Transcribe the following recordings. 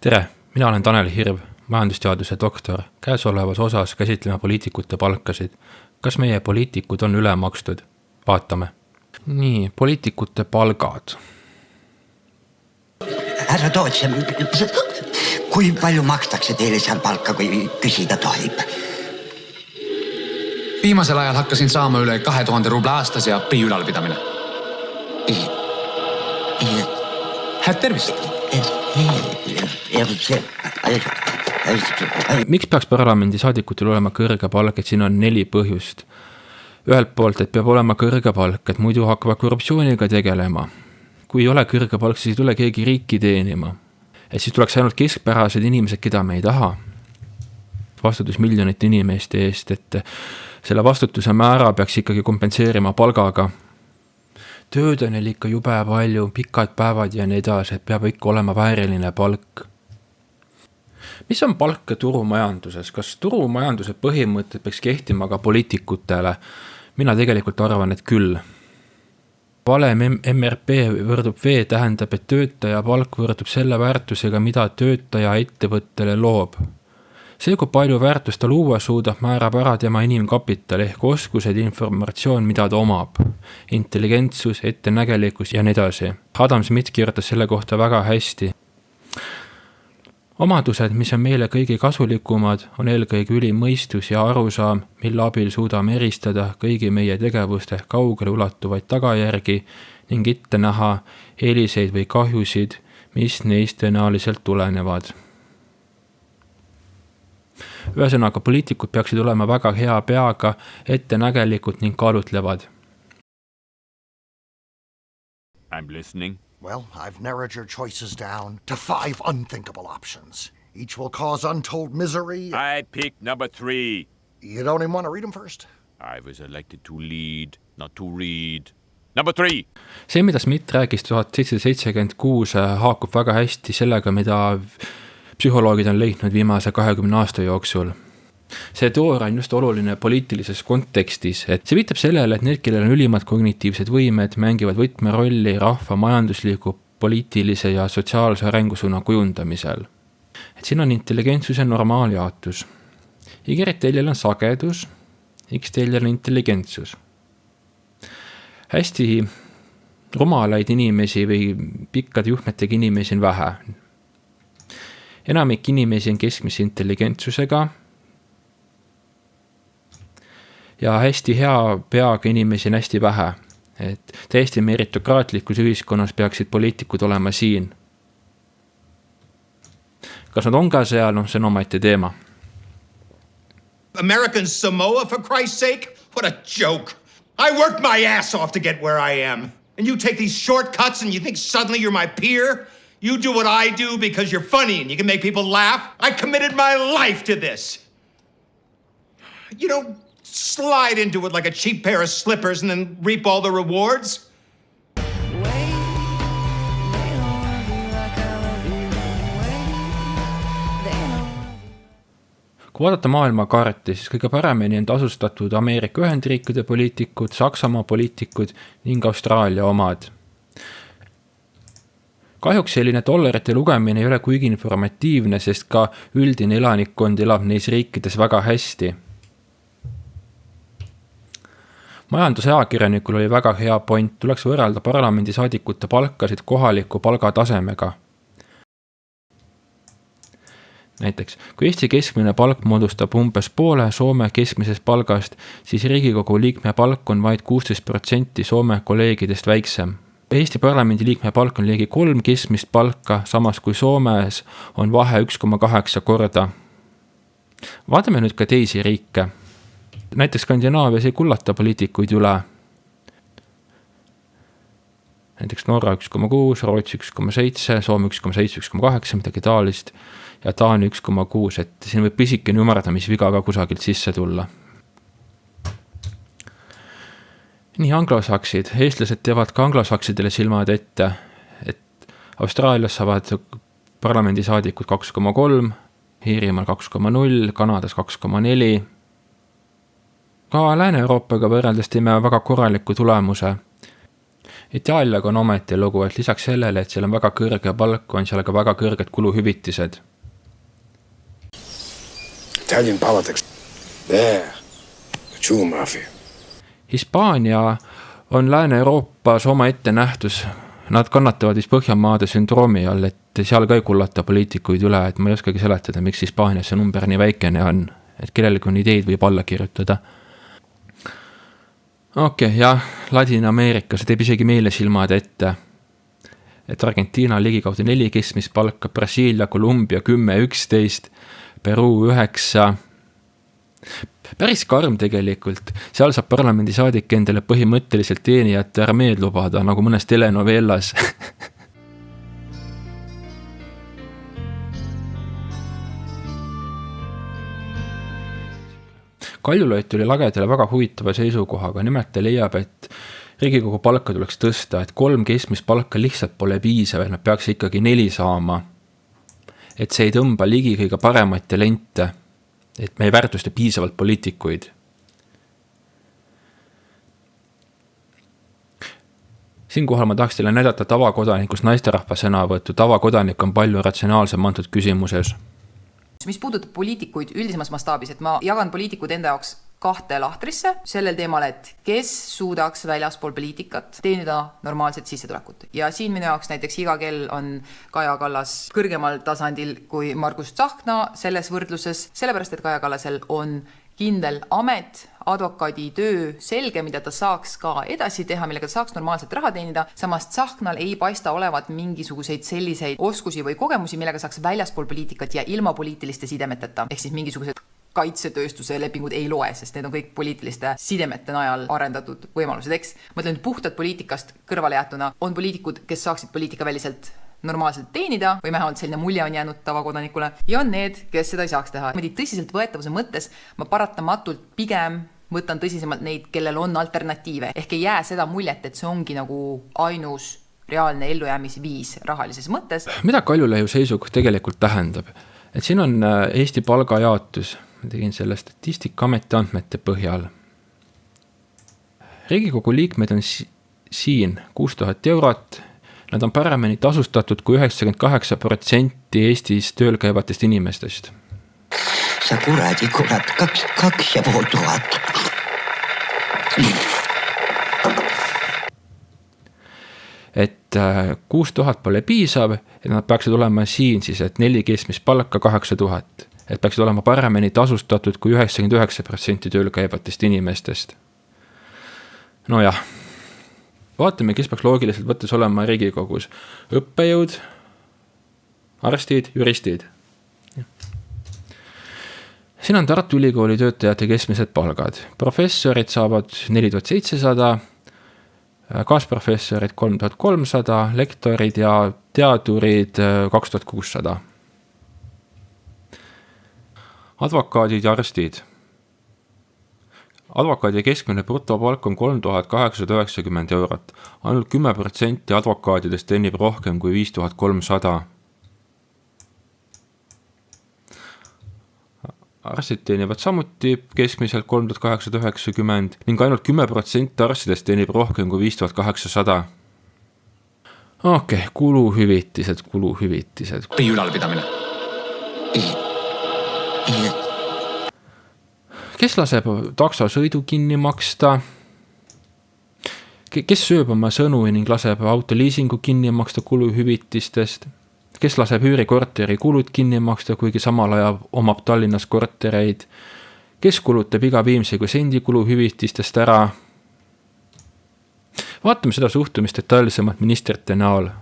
Tere, mina olen Tanel Hirv, majandusteaduse doktor. Käesolevas osas käsitleme poliitikute palkasid. Kas meie poliitikud on üle makstud? Vaatame. Nii, poliitikute palgad. Härra Toots, kui palju makstakse teile seal palka, kui küsida tohib? Viimasel ajal hakkasin saama üle 2000 rubla aastas ja prii ülalpidamine. Head tervist! Miks peaks parlamendi saadikutel olema kõrge palk, et siin on 4 põhjust? Ühelt poolt, et peab olema kõrge palk, et muidu hakkavad korruptsiooniga tegelema. Kui ei ole kõrge palk, siis ei tule keegi riiki teenima. Et siis tuleks ainult keskpärased inimesed, keda me ei taha. Vastutus miljonite inimeste eest, et selle vastutuse määra peaks ikkagi kompenseerima palgaga. Tööd on neil ikka jube palju, pikad päevad ja nii edasi, et peab ikka olema vääriline palk. Mis on palk turumajanduses? Kas turumajanduse põhimõtted peaks kehtima ka poliitikutele? Mina tegelikult arvan, et küll. Valem MRP võrdub V tähendab, et töötaja palk võrdub selle väärtusega, mida töötaja ettevõttele loob. See, kui palju väärtust ta luua suudab, määrab ära tema inimkapital ehk oskused, informatsioon, mida ta omab. Intelligentsus, ettenägelikkus ja nii edasi. Adam Smith kirjutas selle kohta väga hästi. Omadused, mis on meile kõigi kasulikumad, on eelkõige ülimõistus ja arusaam, mille abil suudame eristada kõigi meie tegevuste kaugele ulatuvaid tagajärgi ning ette näha eeliseid või kahjusid, mis neist tõenäoliselt tulenevad. Ühesõnaga, poliitikud peaksid olema väga hea peaga, ettenägelikud ning kaalutlevad. I'm listening. Well, I've narrowed your choices down to 5 unthinkable options. Each will cause untold misery. I picked number 3. You don't even want to read them first? I was elected to lead, not to read. Number 3. See, mida Smith rääkis 1776, haakub väga hästi sellega, mida psühholoogid on leidnud viimase 20 aasta jooksul. See teooria on just oluline poliitilises kontekstis, et see viitab sellele, et need, kellel on ülimad kognitiivsed võimed, mängivad võtmerolli rahva majandusliku, poliitilise ja sotsiaalse arengusuuna kujundamisel. Et siin on intelligentsuse normaaljaotus. Y-teljel on sagedus, X-teljel on intelligentsus. Hästi rumalaid inimesi või pikkade juhtmetega inimesi on vähe. Enamik inimesi on keskmise intelligentsusega ja hästi hea peaga inimesi on hästi vähe. Et täiesti meritokraatlikus ühiskonnas peaksid poliitikud olema siin. Kas nad on ka seal? See on omaette teema. American Samoa, for Christ's sake? What a joke. I worked my ass off to get where I am. And you take these shortcuts and you think suddenly you're my peer? You do what I do because you're funny and you can make people laugh. I committed my life to this. You don't slide into it like a cheap pair of slippers and then reap all the rewards. Kui vaadata maailmakaarti, siis kõige paremini on tasustatud Ameerika Ühendriikide poliitikud, Saksamaa poliitikud ning Austraalia omad. Kahjuks selline dollarite lugemine ei ole kuigi informatiivne, sest ka üldine elanikkond elab neis riikides väga hästi. Majandusajakirjanikul oli väga hea point, tuleks võrrelda parlamendi saadikute palkasid kohaliku palgatasemega. Näiteks, kui Eesti keskmine palk moodustab umbes poole Soome keskmisest palgast, siis Riigikogu liikme palk on vaid 16% Soome kolleegidest väiksem. Eesti parlamendi liikme palk on ligi 3 keskmist palka, samas kui Soomes on vahe 1,8 korda. Vaatame nüüd ka teisi riike. Näiteks Skandinaavias ei kullata poliitikuid üle. Näiteks Norra 1,6, Rootsi 1,7, Soome 1,7, 1,8, midagi taolist ja Taani 1,6, et siin võib pisikene ümardamisviga ka kusagilt sisse tulla. Nii anglosaksid, eestlased teevad ka anglosaksidele silmad ette, et Austraalias saavad parlamendisaadikud 2,3, Iirimaal 2,0, Kanadas 2,4. Ka Lääne-Euroopaga võrreldes teeme väga korraliku tulemuse. Itaaliaga on ometi lugu, et lisaks sellele, et seal on väga kõrge palk, on seal ka väga kõrged kuluhüvitised. Italian politics. There. The true mafia. Hispaania on Lääne-Euroopas oma ette nähtus. Nad kannatavad vist Põhjamaade sündroomi all, et seal ka ei kullata poliitikuid üle, et ma ei oskagi seletada, miks Hispaanias see number nii väikene on, et kellelegi on ideid võib alla kirjutada. Okei, jah, Ladina-Ameerika, see teeb isegi meile silmad ette, et Argentiina ligikaudu 4 keskmist palka, Brasiilia, Kolumbia 10-11, Peruu 9. Päris karm tegelikult, seal saab parlamendisaadik endale põhimõtteliselt teenijate armeed lubada, nagu mõnes telenovellas. Kaljulaid tuli lagedale väga huvitava seisukohaga, nimelt ta leiab, et Riigikogu palka tuleks tõsta, et 3 keskmist palka lihtsalt pole piisav, et nad peaks ikkagi 4 saama. Et see ei tõmba ligi kõige paremaid talente, et me ei väärtusta piisavalt poliitikuid. Siinkohal ma tahaks teile näidata tavakodanikust naisterahva sõnavõttu. Tavakodanik on palju ratsionaalsem antud küsimuses. Mis puudutab poliitikuid üldisemas mastaabis, et ma jagan poliitikud enda jaoks 2 lahtrisse sellel teemal, et kes suudaks väljaspool poliitikat teenida normaalset sissetulekut. Ja siin minu jaoks näiteks iga kell on Kaja Kallas kõrgemal tasandil kui Margus Tsahkna selles võrdluses, sellepärast et Kaja Kallasel on kindel amet, advokaadi töö selge, mida ta saaks ka edasi teha, millega ta saaks normaalselt raha teenida. Samas Tsahknal ei paista olevat mingisuguseid selliseid oskusi või kogemusi, millega saaks väljaspool poliitikat ja ilma poliitiliste sidemeteta. Ehk siis mingisugused kaitsetööstuse lepingud ei loe, sest need on kõik poliitiliste sidemete najal arendatud võimalused, eks. Mõtlen, puhtalt poliitikast kõrvale jätuna on poliitikud, kes saaksid poliitikaväliselt normaalselt teenida või vähemalt selline mulje on jäänud tavakodanikule ja on need, kes seda ei saaks teha. Tõsiselt võetavuse mõttes ma paratamatult pigem võtan tõsisemalt neid, kellel on alternatiive. Ehk ei jää seda muljet, et see ongi nagu ainus reaalne ellujäämisviis rahalises mõttes. Mida Kaljulaiu seisukoht tegelikult tähendab? Et siin on Eesti palgajaotus. Ma tegin selle Statistikaameti andmete põhjal. Riigikogu liikmed on siin 6000 eurot. Nad on paremini tasustatud kui 98% Eestis tööl käivatest inimestest. Sa kuradi kurat, 2500. Et 6000 pole piisav, et nad peaksid olema siin siis, et 4 keskmist palka 8000. Et peaksid olema paremini tasustatud kui 99% tööl käivatest inimestest. No jah. Vaatame, kes peaks loogiliselt võttes olema Riigikogus. Õppejõud, arstid, juristid. Siin on Tartu Ülikooli töötajate keskmised palgad. Professorid saavad 4700, kaasprofessorid 3300, lektorid ja teadurid 2600. Advokaadid ja arstid. Advokaadi keskmine brutopalk on 3890 eurot. Ainult 10% advokaadidest teenib rohkem kui 5300. Arstid teenivad samuti keskmiselt 3890 ning ainult 10% arstidest teenib rohkem kui 5800. Okei, kuluhüvitised. Pii ülalpidamine. Kes laseb taksosõidu kinni maksta? Kes sööb oma sõnu ning laseb autoliisingu kinni maksta kuluhüvitistest? Kes laseb üürikorteri kulud kinni maksta, kuigi samal ajal omab Tallinnas kortereid? Kes kulutab iga viimsegi sendi kuluhüvitistest ära? Vaatame seda suhtumist detailsemalt ministrite näol.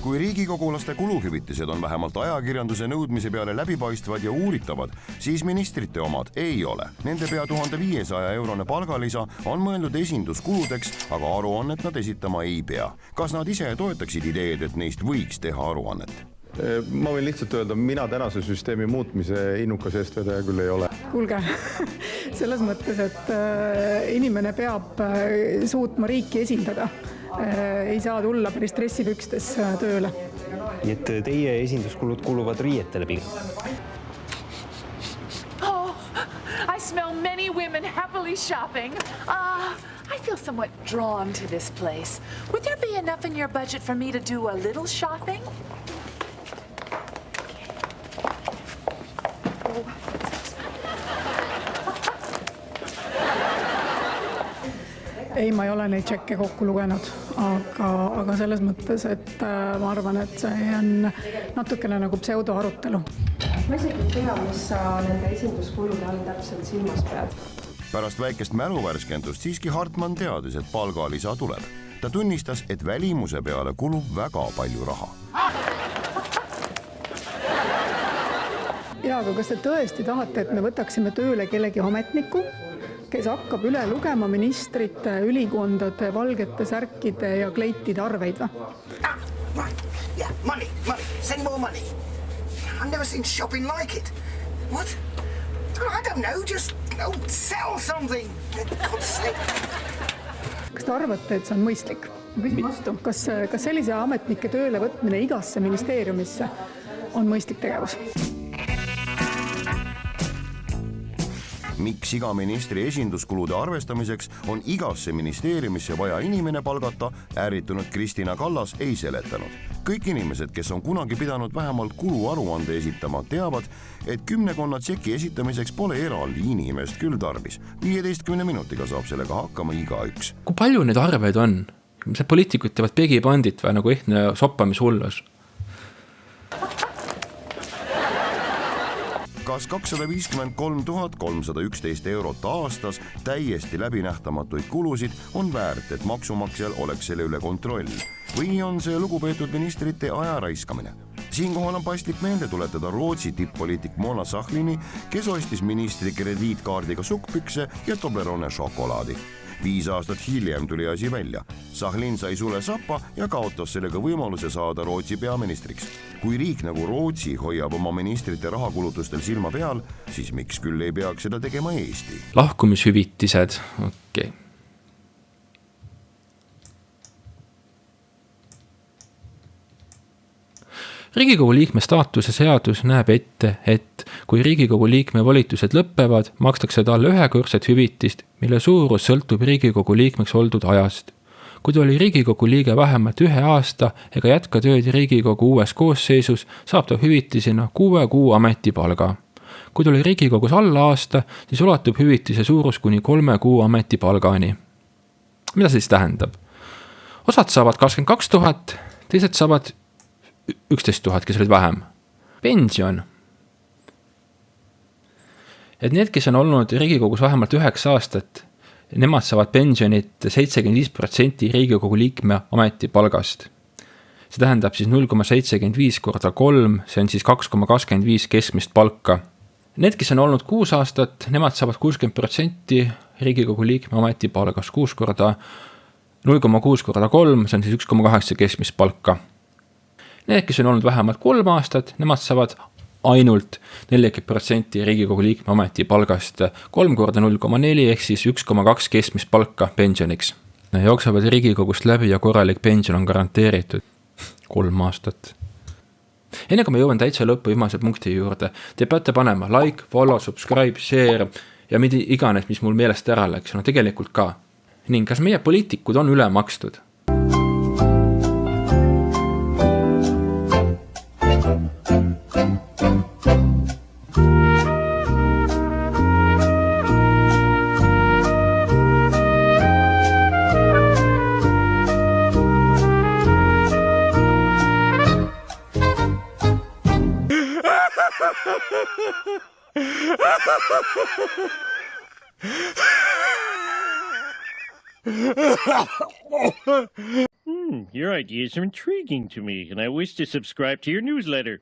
Kui riigikogulaste kuluhüvitised on vähemalt ajakirjanduse nõudmise peale läbipaistvad ja uuritavad, siis ministrite omad ei ole. Nende pea 1500 eurone palgalisa on mõeldud esinduskuludeks, aga aruannet nad esitama ei pea. Kas nad ise toetaksid ideed, et neist võiks teha aruannet? Ma võin lihtsalt öelda, mina tänase süsteemi muutmise innukas eestvedaja küll ei ole. Kuulge, selles mõttes, et inimene peab suutma riiki esindada. Ei saa tulla päris stressipükstes tööle. Nii et teie esinduskulud kuluvad riietele pigem. Oh, I smell many many women happily shopping. I feel somewhat drawn to this place. Would there be enough in your budget for me to do a little shopping? Ei, ma ei ole neid tšekke kokku lugenud, aga selles mõttes, et ma arvan, et see on natukene nagu pseudoarutelu. Ma isegi ei tea, mis sa nende esinduskulude all täpselt silmas pead. Pärast väikest mäluvärskendust siiski Hartmann teadis, et palgalisa tuleb. Ta tunnistas, et välimuse peale kulub väga palju raha. Ja, aga kas te tõesti tahate, et me võtaksime tööle kellegi ametniku, kes hakkab üle lugema ministrite, ülikondade, valgete särkide ja kleitide arveid või? Right, yeah, money, send more money. I've never seen shopping like it. What? I don't know, just sell something. God's sake. Kas te arvate, et see on mõistlik? Küsin vastu, kas sellise ametnike tööle võtmine igasse ministeeriumisse on mõistlik tegevus? Miks iga ministri esinduskulude arvestamiseks on igasse ministeeriumisse vaja inimene palgata, ärritunud Kristina Kallas ei seletanud. Kõik inimesed, kes on kunagi pidanud vähemalt kuluaruande esitama, teavad, et 10 tšeki esitamiseks pole eraldi inimest küll tarbis. 15 minutiga saab sellega hakkama igaüks. Kui palju neid arveid on? See poliitikud teevad pegipandit või nagu ehtne soppamishullus? Kas 253 311 eurot aastas täiesti läbinähtamatuid kulusid on väärt, et maksumaksjal oleks selle üle kontroll? Või on see lugupeetud ministrite aja raiskamine? Siinkohal on paslik meelde tuletada Rootsi tipp-poliitik Mona Sahlini, kes ostis ministri krediitkaardiga sukkpükse ja Toblerone šokolaadi. 5 aastat hiljem tuli asi välja. Sahlin sai sule sappa ja kaotas sellega võimaluse saada Rootsi peaministriks. Kui riik nagu Rootsi hoiab oma ministrite rahakulutustel silma peal, siis miks küll ei peaks seda tegema Eesti? Lahkumishüvitised, okei. Riigikogu liikme staatuse seadus näeb ette, et kui Riigikogu liikme volitused lõppevad, makstakse talle ühekordset hüvitist, mille suurus sõltub Riigikogu liikmeks oldud ajast. Kui ta oli Riigikogu liige vähemalt 1 aasta ega jätka tööd Riigikogu uues koosseisus, saab ta hüvitisena 6 kuu ametipalga. Kui ta oli Riigikogus alla aasta, siis ulatub hüvitise suurus kuni 3 kuu ametipalgani. Mida see siis tähendab? Osad saavad 22 000, teised saavad 11 000, kes olid vähem. Pension. Et need, kes on olnud Riigikogus vähemalt 9 aastat, nemad saavad pensionit 75% Riigikogu liikme ametipalgast. See tähendab siis 0,75 korda 3, see on siis 2,25 keskmist palka. Need, kes on olnud 6 aastat, nemad saavad 60% Riigikogu liikme ametipalgast 0,6 korda 3, see on siis 1,8 keskmist palka. Need, kes on olnud vähemalt 3 aastat, nemad saavad ainult 40% Riigikogu liikme ametipalgast 3 korda 0,4 ehk siis 1,2 keskmist palka pensioniks. Jooksevad Riigikogust läbi ja korralik pension on garanteeritud 3 aastat. Enne kui me jõuan täitsa lõppu viimase punkti juurde, te peate panema like, follow, subscribe, share ja mida iganes, mis mul meelest ära läks, no tegelikult ka. Ning kas meie poliitikud on üle makstud? Your ideas are intriguing to me, and I wish to subscribe to your newsletter.